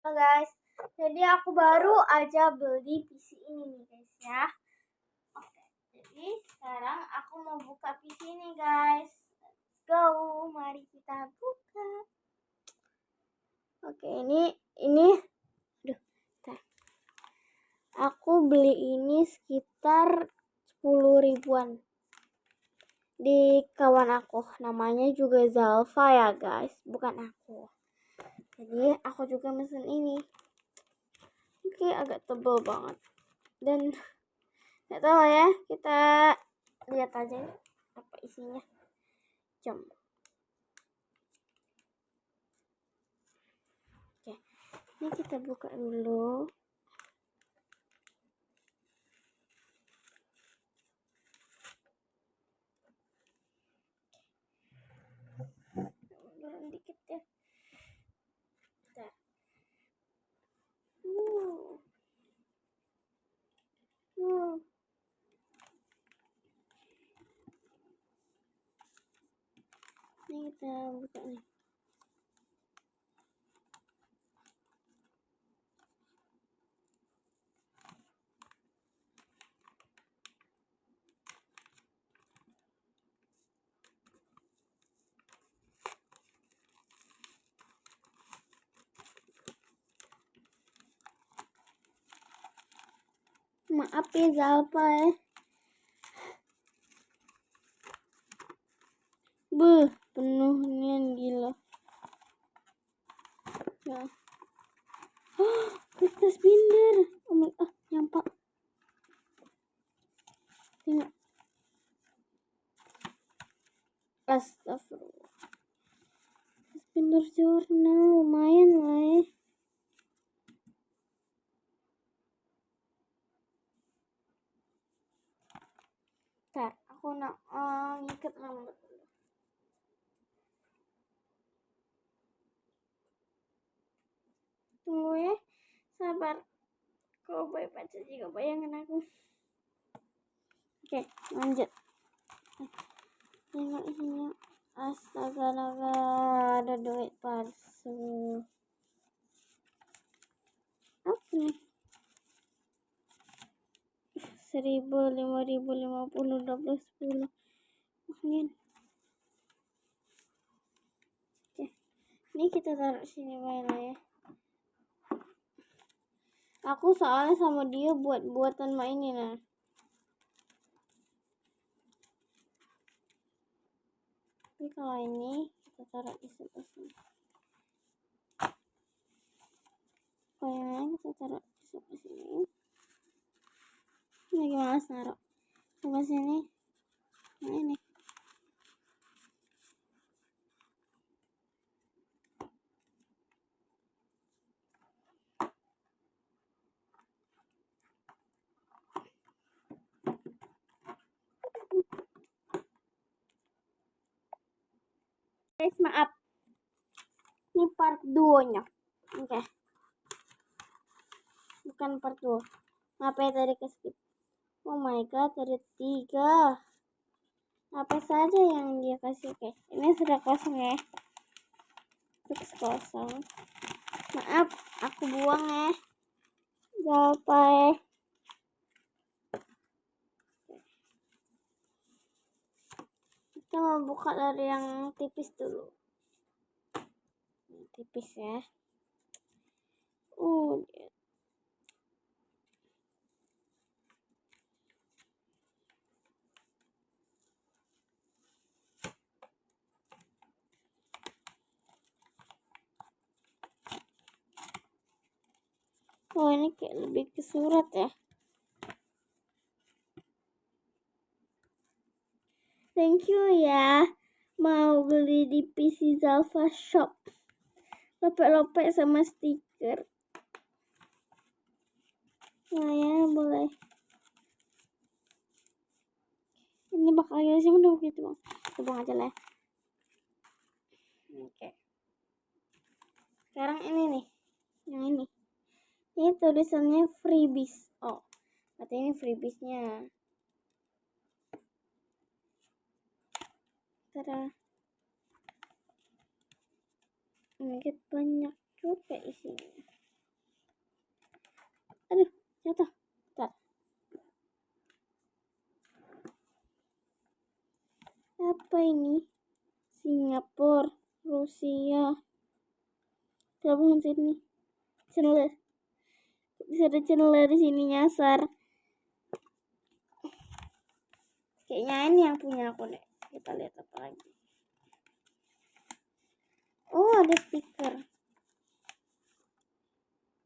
apa guys? Jadi aku baru aja beli PC ini nih guys ya. Oke, jadi sekarang aku mau buka PC ini guys. Let's go, mari kita buka. Oke, ini aduh, bentar. Aku beli ini sekitar 10 ribuan di kawan aku, namanya juga Zalfa ya guys, bukan aku. Jadi aku juga mesen ini. Oke, agak tebal banget dan nggak tahu ya, kita lihat aja apa isinya. Jom. Oke, ini kita buka dulu. Munduran dikit ya. Bentar. Ini kita buka nih. Maaf ya Zalfa ya. Penuhnya gila. Ya. Kertas binder. Oh my god, nyampak. Tengok. Astagfirullah. Kertas binder jurnal lumayan lah ya. Ntar, aku nak ngikat rambut dulu. Tunggu ya, sabar. Kau baik baca juga bayangan aku. Oke, lanjut. Tengok isinya. Astaga, ada duit palsu. Apa nih? 1.000, 5.000, 50, 20, 10. Ini. Oke. Ini kita taruh sini mana ya. Aku soalnya sama dia buatan mainin nah. Tapi kalau ini kita taruh di sebelah sini. Kalau yang lain kita taruh di sebelah sini. Ini gimana naruh? Sebelah sini. Nah ini. Guys, maaf. Ini part 2-nya. Oke. Bukan part 2. Maaf ya tadi ke skip. Oh my god, ada 3. Apa saja yang dia kasih? Oke, ini sudah kosong ya. Terus kosong. Maaf, aku buang ya. Zalfa ya. Kita mau buka dari yang tipis dulu. Tipis ya. Dia. Oh, ini kayak lebih ke surat ya. Thank you ya. Mau beli di PC Zalfa Shop. Lopek-lopek sama stiker. Nah ya, boleh. Ini bakal ya sih udah begitu bang. Coba aja lah. Oke. Sekarang ini nih. Yang ini. Ini tulisannya freebies. Oh, berarti ini freebiesnya. Tada. Ini banyak juga isinya. ini? Singapura, Rusia. Pelabuhan sini. Chandler. Bisa ada Chandler di sini nyasar. Kayaknya ini yang punya aku deh. Kita lihat apa lagi. Oh, ada stiker.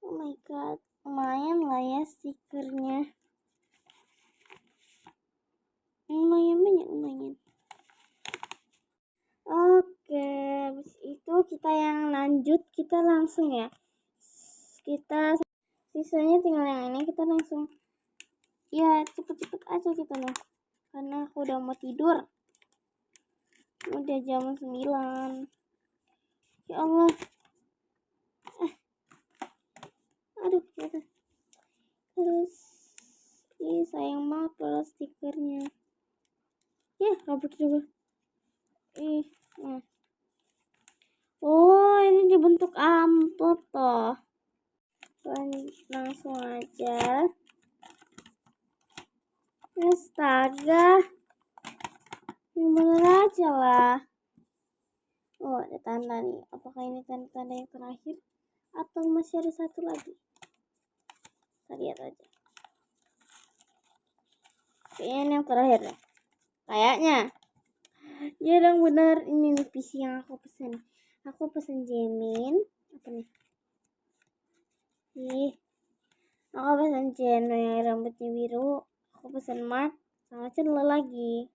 Oh my god, lumayan lah ya stikernya. Lumayan banyak, lumayan. Oke, habis itu kita yang lanjut, kita langsung ya. Kita sisanya tinggal yang ini, kita langsung. Ya, cepet-cepet aja kita loh. Karena aku udah mau tidur. Udah jam 9. Ya Allah. Aduh, gitu. Terus sayang banget kalau stikernya. Ya, rambut juga. Nah. Oh, ini dibentuk amplop toh. Langsung aja. Astaga. Yang bener aja lah. Oh, ada tanda nih. Apakah ini tanda-tanda yang terakhir? Atau masih ada satu lagi? Kita lihat aja. Kayaknya ini yang terakhir ya. Kayaknya. Ya dong bener. Ini nih PC yang aku pesen. Aku pesen Jamin. Apa nih? Aku pesen Jeno yang rambutnya biru. Aku pesen Mark. Sama Chandler lagi.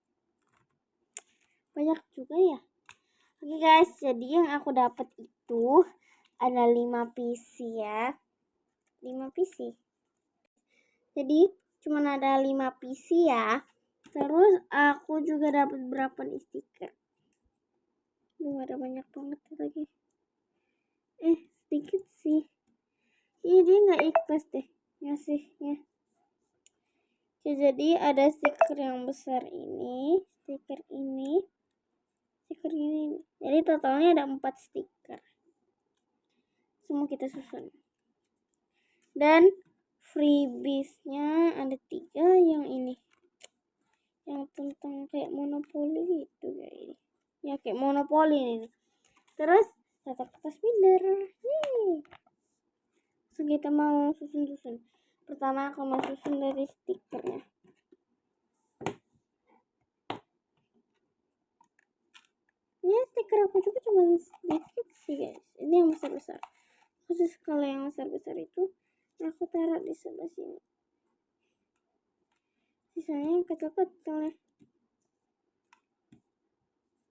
Banyak juga ya. Oke guys, jadi yang aku dapat itu ada 5 PC ya. 5 PC. Jadi cuma ada 5 PC ya. Terus aku juga dapat berapa nih stiker. Ada banyak banget lagi. Sedikit sih. Ini dia nggak ikhlas deh ngasihnya. Jadi ada stiker yang besar ini, stiker ini. Jadi totalnya ada 4 stiker. Semua kita susun. Dan freebiesnya ada 3 yang ini. Yang tentang kayak monopoli gitu guys. Ya kayak monopoli ini. Terus tata kertas binder. So kita mau susun-susun. Pertama aku mau susun dari stikernya. Ya stiker aku juga cuma sedikit sih guys. Ini yang besar-besar. Khusus kalau yang besar-besar itu aku taruh di sebelah sini. Sisanya yang kecil-kecil ya.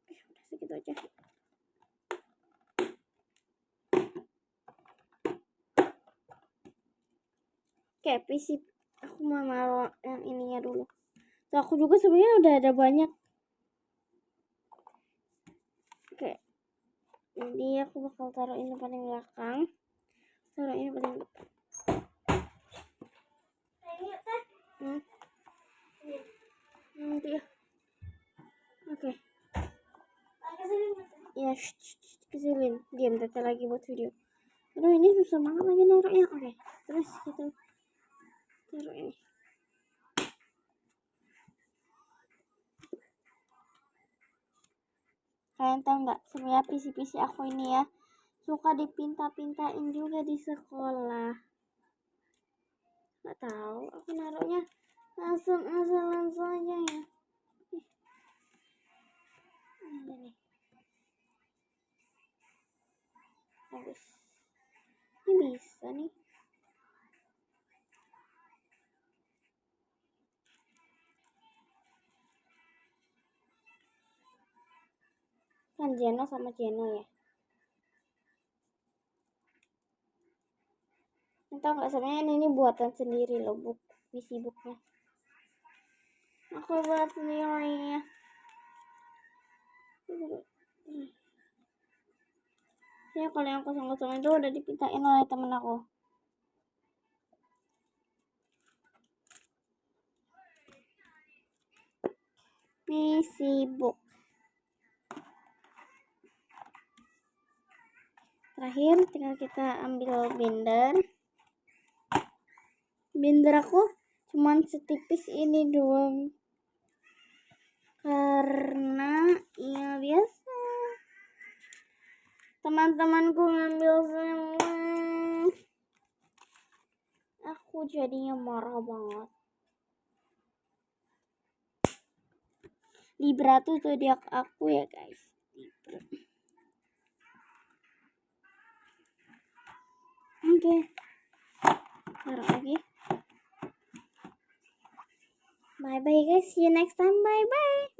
Udah segitu aja. Oke, PC aku mau naruh yang ininya dulu. So, aku juga sebenarnya udah ada banyak. Oke. Jadi aku bakal taruh ini paling belakang. Taruh ini paling depan. Nanti ya. Oke. Ya, kesilin. Diam, tata lagi buat video. Aduh, ini susah banget lagi naruhnya. Oke, terus kita taruh ini. Kalian tahu nggak, sebenarnya PC aku ini ya suka dipinta-pintain juga di sekolah. Nggak tahu, aku naruhnya asal-asalan saja ya. Ada nih. Bagus. Ini bisa nih. Kan Jeno sama Jeno ya. Tahu nggak, sebenarnya ini buatan sendiri loh, PC booknya. Aku buat sendiri ya. Ya kalau yang kosong-kosong itu udah dipintain oleh temen aku. PC book. Terakhir tinggal kita ambil binder. Binder aku cuman setipis ini doang. karena ya biasa teman-temanku ngambil semua, aku jadinya marah banget. Libra tuh zodiak aku ya guys, Libra. Oke, taruh lagi. Bye bye guys, see you next time, bye bye.